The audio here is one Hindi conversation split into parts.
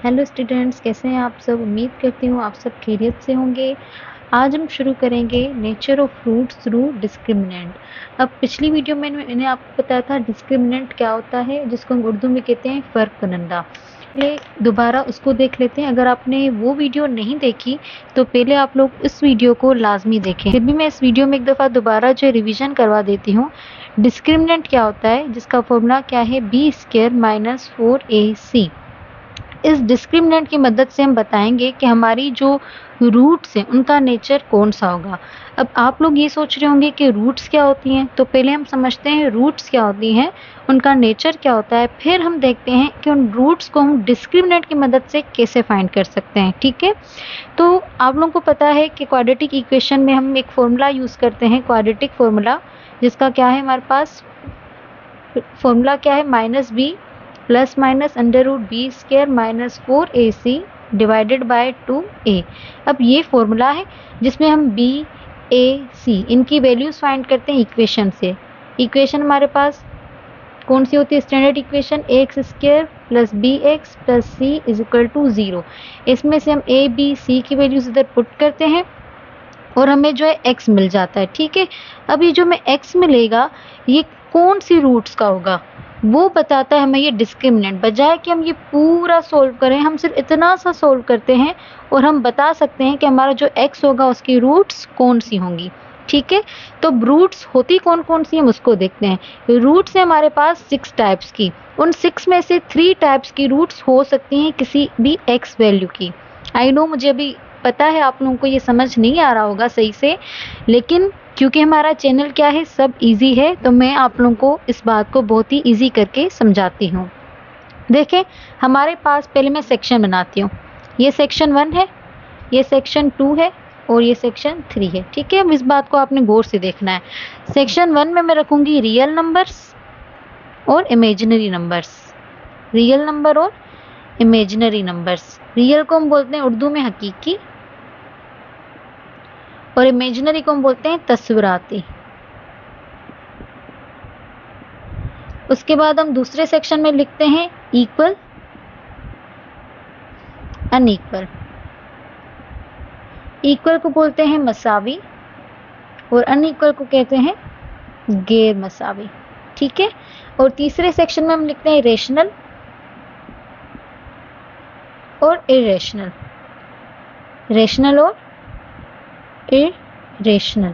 हेलो स्टूडेंट्स, कैसे हैं आप सब। उम्मीद करती हूँ आप सब खैरियत से होंगे। आज हम शुरू करेंगे nature of fruits through discriminant. अब पिछली वीडियो में मैंने आपको बताया था डिस्क्रिमिनेंट क्या होता है, जिसको हम उर्दू में कहते हैं फ़र्क कुनंदा। पहले दोबारा उसको देख लेते हैं। अगर आपने वो वीडियो नहीं देखी तो पहले आप लोग इस वीडियो को लाजमी देखें। फिर भी मैं इस वीडियो में एक दफ़ा दोबारा जो रिविज़न करवा देती हूँ। डिस्क्रिमिनेंट क्या होता है, जिसका फॉर्मूला क्या है, b² - 4ac। इस डिस्क्रिमिनेंट की मदद से हम बताएंगे कि हमारी जो रूट्स हैं उनका नेचर कौन सा होगा। अब आप लोग ये सोच रहे होंगे कि रूट्स क्या होती हैं, तो पहले हम समझते हैं रूट्स क्या होती हैं, उनका नेचर क्या होता है, फिर हम देखते हैं कि उन रूट्स को हम डिस्क्रिमिनेंट की मदद से कैसे फाइंड कर सकते हैं। ठीक है, तो आप लोगों को पता है कि क्वाड्रेटिक इक्वेशन में हम एक फॉर्मूला यूज़ करते हैं, क्वाड्रेटिक फॉर्मूला, जिसका क्या है, हमारे पास फॉर्मूला क्या है, -b ± √b² - 4ac divided by 2a। अब ये फॉर्मूला है जिसमें हम b, a, c इनकी वैल्यूज़ फाइंड करते हैं इक्वेशन से। इक्वेशन हमारे पास कौन सी होती है, standard equation ax² + bx + c = 0। इसमें से हम a, b, c की वैल्यूज़ इधर पुट करते हैं और हमें जो है x मिल जाता है। ठीक है, अब ये जो हमें x मिलेगा ये कौन सी रूट्स का होगा वो बताता है हमें ये डिस्क्रिमिनेंट। बजाय कि हम ये पूरा सोल्व करें, हम सिर्फ इतना सा सोल्व करते हैं और हम बता सकते हैं कि हमारा जो x होगा उसकी रूट्स कौन सी होंगी। ठीक है, तो रूट्स होती कौन कौन सी हम उसको देखते हैं। रूट्स है हमारे पास 6 टाइप्स की। उन 6 में से 3 टाइप्स की रूट्स हो सकती हैं किसी भी x वैल्यू की। आई नो, मुझे अभी पता है आप लोगों को ये समझ नहीं आ रहा होगा सही से, लेकिन क्योंकि हमारा चैनल क्या है, सब इजी है, तो मैं आप लोगों को इस बात को बहुत ही इजी करके समझाती हूँ। देखें, हमारे पास पहले मैं सेक्शन बनाती हूँ। ये सेक्शन 1 है, ये सेक्शन 2 है और ये सेक्शन 3 है। ठीक है, अब इस बात को आपने गौर से देखना है। सेक्शन 1 में मैं रखूँगी रियल नंबर्स और इमेजिनरी नंबर्स। रियल नंबर और इमेजिनरी नंबर्स। रियल को हम बोलते हैं उर्दू में हकीकी और इमेजिनरी को हम बोलते हैं तस्वीराती। उसके बाद हम दूसरे सेक्शन में लिखते हैं इक्वल, अनइक्वल। इक्वल को बोलते हैं मसावी और अनइक्वल को कहते हैं गैर मसावी। ठीक है, और तीसरे सेक्शन में हम लिखते हैं रेशनल और इरेशनल। रेशनल और इरेशनल।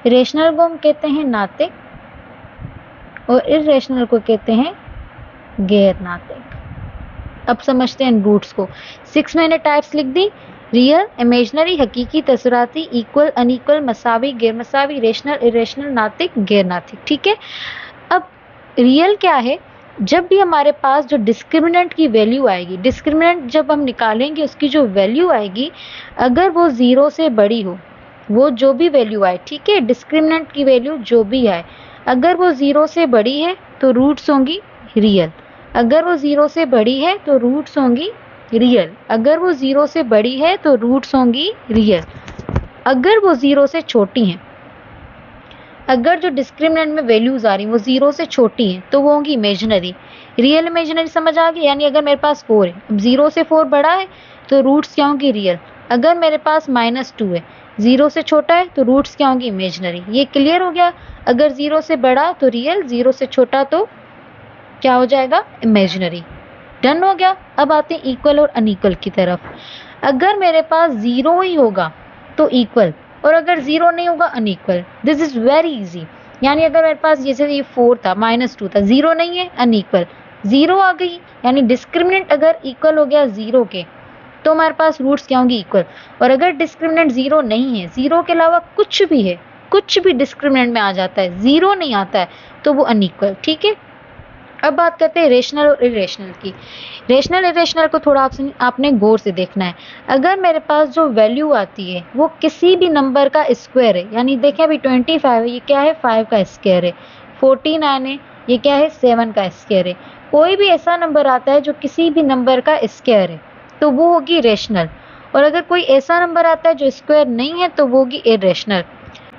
रेशनल को हम कहते हैं नातिक और इरेशनल को कहते हैं गैर नातिक। अब समझते हैं रूट्स को। 6 मैंने टाइप्स लिख दी, रियल, इमेजिनरी, हकीकी, तस्वीराती, इक्वल, अनइक्वल, मसावी, गैर मसावी, रेशनल, इरेशनल, नातिक, गैर नातिक। ठीक है, अब रियल क्या है, जब भी हमारे पास जो डिस्क्रिमिनेंट की वैल्यू आएगी, डिस्क्रिमिनेंट जब हम निकालेंगे उसकी जो वैल्यू आएगी, अगर वो 0 से बड़ी हो, वो जो भी वैल्यू आए, ठीक है, डिस्क्रिमिनेंट की वैल्यू जो भी आए, अगर वो 0 से बड़ी है तो रूट्स होंगी रियल। अगर वो 0 से बड़ी है तो रूट्स होंगी रियल। अगर वो 0 से बड़ी है तो रूट्स होंगी रियल। अगर वो 0 से छोटी हैं, अगर जो डिस्क्रिमिनेंट में वैल्यूज आ रही हैं वो 0 से छोटी हैं तो वो होंगी इमेजिनरी। रियल इमेजिनरी समझ आ गई, यानी अगर मेरे पास 4 है, अब 0 से 4 बड़ा है तो रूट्स क्या होंगी, रियल। अगर मेरे पास -2 है, 0 से छोटा है तो रूट्स क्या होंगी, इमेजिनरी। ये क्लियर हो गया। अगर 0 से बड़ा तो रियल, 0 से छोटा तो क्या हो जाएगा, इमेजिनरी। डन हो गया। अब आते हैं इक्वल और अनइक्वल की तरफ। अगर मेरे पास 0 ही होगा तो इक्वल, और अगर 0 नहीं होगा unequal. This is very easy. यानी अगर मेरे पास जैसे ये 4 था, -2 था, 0 नहीं है, अनइक्वल। 0 आ गई, यानी डिस्क्रिमिनेंट अगर इक्वल हो गया 0 के तो हमारे पास रूट्स क्या होंगी, इक्वल। और अगर डिस्क्रिमिनेंट 0 नहीं है, 0 के अलावा कुछ भी है, कुछ भी डिस्क्रिमिनेंट में आ जाता है, 0 नहीं आता है, तो वो अनइक्वल। ठीक है, अब बात करते हैं रेशनल और इरेशनल की। रेशनल इरेशनल को थोड़ा आपने गौर से देखना है। अगर मेरे पास जो वैल्यू आती है वो किसी भी नंबर का स्क्वायर है, यानी देखें अभी 25 है, ये क्या है, 5 का स्क्वायर है। 49 है, ये क्या है, 7 का स्क्वायर है। कोई भी ऐसा नंबर आता है जो किसी भी नंबर का स्क्वायर है तो वो होगी रेशनल। और अगर कोई ऐसा नंबर आता है जो स्क्वायर नहीं है तो वो होगी इरेशनल।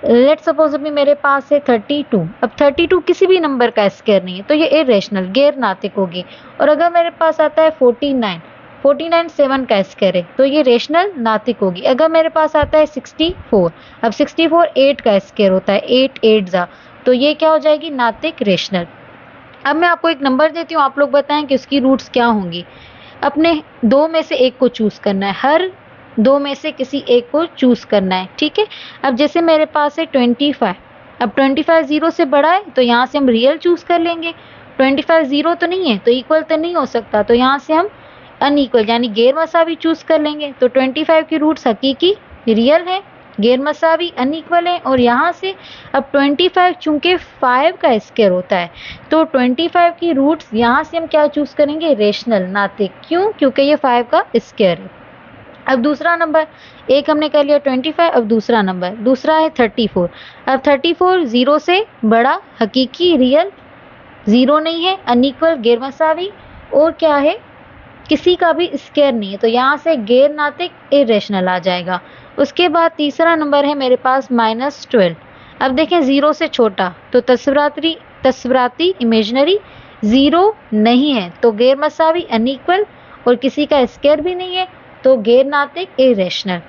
लेट सपोज अभी मेरे पास है 32। अब 32 किसी भी नंबर का स्क्वायर नहीं है तो ये इरेशनल, गैर नातिक होगी। और अगर मेरे पास आता है 49, 49 7 का स्क्वायर है, तो ये रेशनल नातिक होगी। अगर मेरे पास आता है 64, अब 64 8 का स्क्वायर होता है, 8 8 जा, तो ये क्या हो जाएगी, नातिक रेशनल। अब मैं आपको एक नंबर देती हूँ, आप लोग बताएं कि उसकी रूट्स क्या होंगी। अपने दो में से एक को चूज करना है, हर दो में से किसी एक को चूज करना है, ठीक है। अब जैसे मेरे पास है 25, अब 25 0 से बड़ा है तो यहाँ से हम रियल चूज कर लेंगे। 25 0 तो नहीं है तो इक्वल तो नहीं हो सकता, तो यहाँ से हम अनइक्वल यानी गैर मसावी चूज कर लेंगे। तो 25 की रूट्स हकीकी रियल है, गैर मसावी अनइक्वल है। और यहाँ से अब 25 चूंकि 5 का स्क्वायर होता है, तो 25 की रूट्स यहाँ से हम क्या चूज करेंगे, रेशनल नातिक। क्यों, क्योंकि ये 5 का स्क्वायर है। अब दूसरा नंबर, एक हमने कर लिया 25, अब दूसरा नंबर, दूसरा है 34। अब 34 0 से बड़ा, हकीकी रियल, 0 नहीं है, अनइक्वल गैर मसावी, और क्या है, किसी का भी स्क्वायर नहीं है, तो यहाँ से गैर नातिक इरेशनल आ जाएगा। उसके बाद तीसरा नंबर है मेरे पास -12। अब देखें 0 से छोटा, तो तस्वीराती इमेजिनरी 0 नहीं है, तो गैर मसावी अनइक्वल, और किसी का स्क्वायर भी नहीं है, तो गैर नातिक इरेशनल।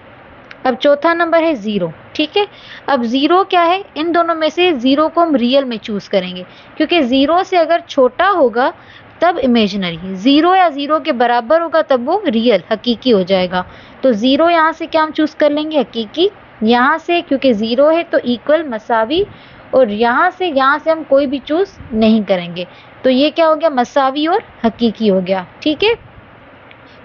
अब चौथा नंबर है 0, ठीक है। अब 0 क्या है, इन दोनों में से 0 को हम रियल में चूज करेंगे, क्योंकि 0 से अगर छोटा होगा तब इमेजिनरी, 0 या 0 के बराबर होगा तब वो रियल हकीकी हो जाएगा। तो 0 यहाँ से क्या हम चूज कर लेंगे, हकीकी। यहाँ से क्योंकि 0 है तो इक्वल मसावी, और यहाँ से हम कोई भी चूज नहीं करेंगे, तो ये क्या हो गया, मसावी और हकीकी हो गया, ठीक है।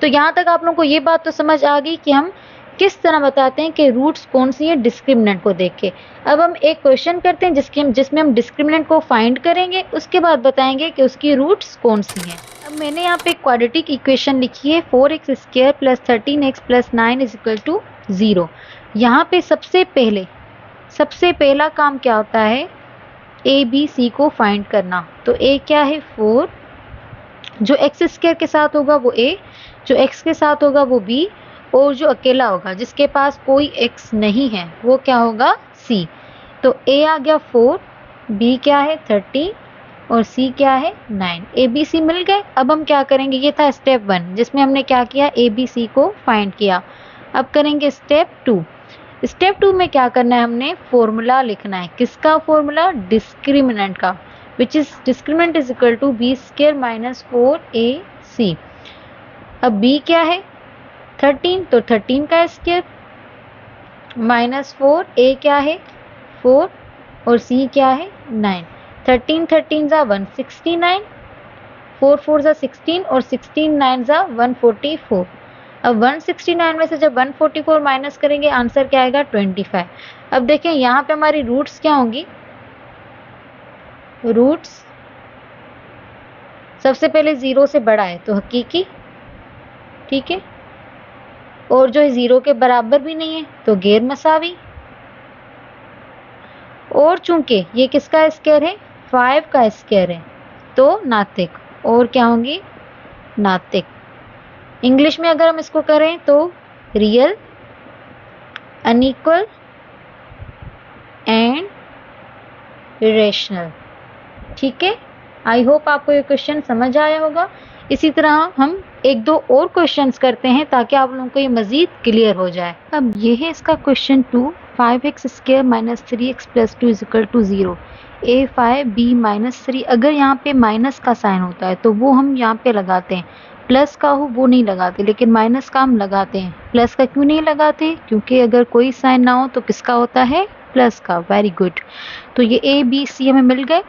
तो यहाँ तक आप लोगों को ये बात तो समझ आ गई कि हम किस तरह बताते हैं कि रूट्स कौन सी है डिस्क्रिमिनेंट को देख के। अब हम एक क्वेश्चन करते हैं जिसमें हम डिस्क्रिमिनेंट को फाइंड करेंगे, उसके बाद बताएंगे कि उसकी रूट्स कौन सी हैं। अब मैंने यहाँ पे क्वाड्रेटिक इक्वेशन लिखी है 4x square plus 13x plus 9 is equal to 0। यहाँ पे सबसे पहला काम क्या होता है, ए बी सी को फाइंड करना। तो ए क्या है 4, जो एक्स स्क्वायर के साथ होगा वो ए, जो एक्स के साथ होगा वो बी, और जो अकेला होगा जिसके पास कोई x नहीं है वो क्या होगा, c। तो a आ गया 4, b क्या है 13, और c क्या है 9। a b c मिल गए। अब हम क्या करेंगे, ये था स्टेप 1 जिसमें हमने क्या किया, a b c को फाइंड किया। अब करेंगे स्टेप 2। स्टेप 2 में क्या करना है, हमने फॉर्मूला लिखना है। किसका फॉर्मूला, डिस्क्रिमिनेंट का, which is discriminant is equal to b square minus 4ac। अब b क्या है 13, तो 13 का स्क्वायर माइनस 4, a क्या है 4, और c क्या है 9। 13 13 जा 169, 4 4 जा 16, और 16 9 जा 144। अब 169 में से जब 144 माइनस करेंगे आंसर क्या आएगा 25। अब देखें यहाँ पे हमारी रूट्स क्या होंगी, रूट्स सबसे पहले 0 से बड़ा है तो हकीकी, ठीक है, और जो 0 के बराबर भी नहीं है तो गैर मसावी, और चूंकि ये किसका स्क्वायर है 5 का स्क्वायर है तो नातिक, और क्या होंगी नातिक। इंग्लिश में अगर हम इसको करें तो रियल, अनइक्वल एंड इरेशनल, ठीक है। आई होप आपको ये क्वेश्चन समझ आया होगा। इसी तरह हम एक दो और क्वेश्चंस करते हैं ताकि आप लोगों को ये मजीद क्लियर हो जाए। अब ये है इसका question 2, 5x square minus 3x plus 2 is equal to 0। a 5 b minus 3, अगर यहाँ पे माइनस का साइन होता है तो वो हम यहाँ पे लगाते हैं, प्लस का हो वो नहीं लगाते, लेकिन माइनस का हम लगाते हैं। प्लस का क्यों नहीं लगाते, क्योंकि अगर कोई साइन ना हो तो किसका होता है, प्लस का। Very good. तो ये a b c हमें मिल गए।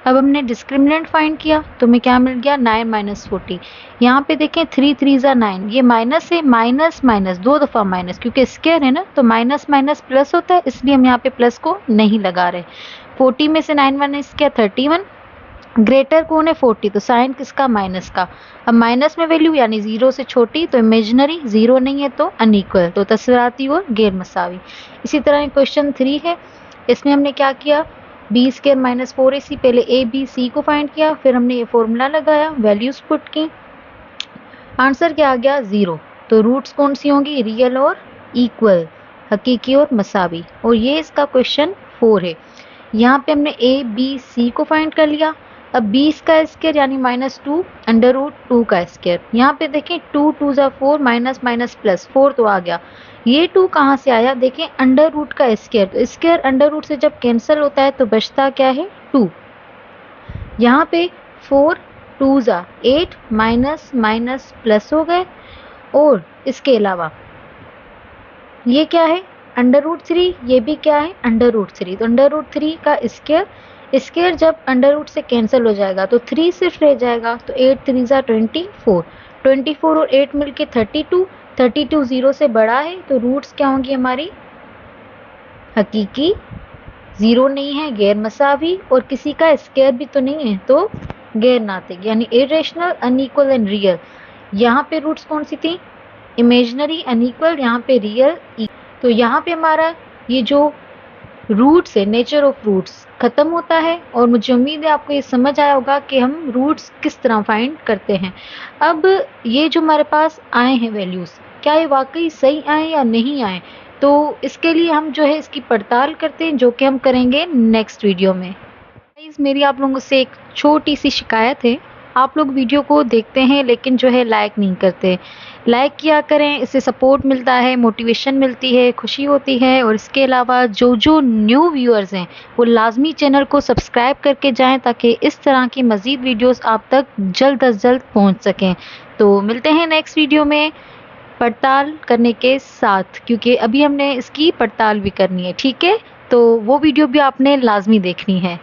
अब हमने डिस्क्रिमिनेंट फाइंड किया तो हमें क्या मिल गया 9 माइनस 40। यहाँ पे देखें 3 3 जा 9, ये माइनस है, माइनस माइनस 2 दफ़ा माइनस, क्योंकि स्क्वायर है ना तो माइनस माइनस प्लस होता है, इसलिए हम यहाँ पे प्लस को नहीं लगा रहे। 40 में से 9 माइनस क्या 31, ग्रेटर कौन है 40, तो साइन किसका माइनस का। अब माइनस में वैल्यू यानी 0 से छोटी तो इमेजिनरी, 0 नहीं है तो अनइक्वल, तो तस्वीराती और गैर मसावी। इसी तरह क्वेश्चन 3 है, इसमें हमने क्या किया, बी स्क्वायर माइनस 4ac, पहले ए बी सी को फाइंड किया, फिर हमने ये फॉर्मूला लगाया, वैल्यूज पुट की, आंसर क्या आ गया 0। तो रूट्स कौन सी होंगी, रियल और इक्वल, हकीकी और मसावी। और ये इसका क्वेश्चन 4 है। यहाँ पे हमने ए बी सी को फाइंड कर लिया, अब 20 का स्क्वायर यानी -2 अंडर रूट 2 का स्क्वायर। यहाँ पे देखें 2 2 ज़ा 4 माइनस माइनस प्लस 4 तो आ गया। ये 2 कहाँ से आया? देखें अंडर रूट का स्क्वायर, तो स्क्वायर अंडर रूट से जब कैंसिल होता है तो बचता क्या है? 2। यहाँ पे 4 2 ज़ा 8 माइनस माइनस प्लस हो गए, और इसके अलावा ये क्या है? अंडर रूट 3, ये भी क्या है? Under root 3। तो अंडर रूट 3 का स्क्वायर, स्क्वायर जब अंडर रूट से कैंसिल हो जाएगा तो 3 सिर्फ रह जाएगा, तो 8 3 ज़ा 24, 24 और 8 मिलके 32, 32 0 से बड़ा है, तो रूट्स क्या होंगी हमारी? हकीकी 0 नहीं है, गैर मसावी, और किसी का स्क्वायर भी तो नहीं है, तो गैर नातिक, यानी इरेशनल, अनइक्वल एंड रियल। यहाँ पे रूट्स कौन सी थी? इमेजिनरी, अनइक्वल, यहाँ पे रियल। तो यहाँ पे हमारा ये जो रूट्स है, नेचर ऑफ रूट्स खत्म होता है, और मुझे उम्मीद है आपको ये समझ आया होगा कि हम रूट्स किस तरह फाइंड करते हैं। अब ये जो हमारे पास आए हैं वैल्यूज़, क्या ये वाकई सही आए या नहीं आए, तो इसके लिए हम जो है इसकी पड़ताल करते हैं, जो कि हम करेंगे नेक्स्ट वीडियो में। गाइस, मेरी आप लोगों से एक छोटी सी शिकायत है, आप लोग वीडियो को देखते हैं लेकिन जो है लाइक नहीं करते। लाइक किया करें, इससे सपोर्ट मिलता है, मोटिवेशन मिलती है, खुशी होती है, और इसके अलावा जो जो न्यू व्यूअर्स हैं वो लाजमी चैनल को सब्सक्राइब करके जाएं, ताकि इस तरह की मज़ीद वीडियोस आप तक जल्द अज जल्द पहुंच सकें। तो मिलते हैं नेक्स्ट वीडियो में पड़ताल करने के साथ, क्योंकि अभी हमने इसकी पड़ताल भी करनी है, ठीक है? तो वो वीडियो भी आपने लाजमी देखनी है।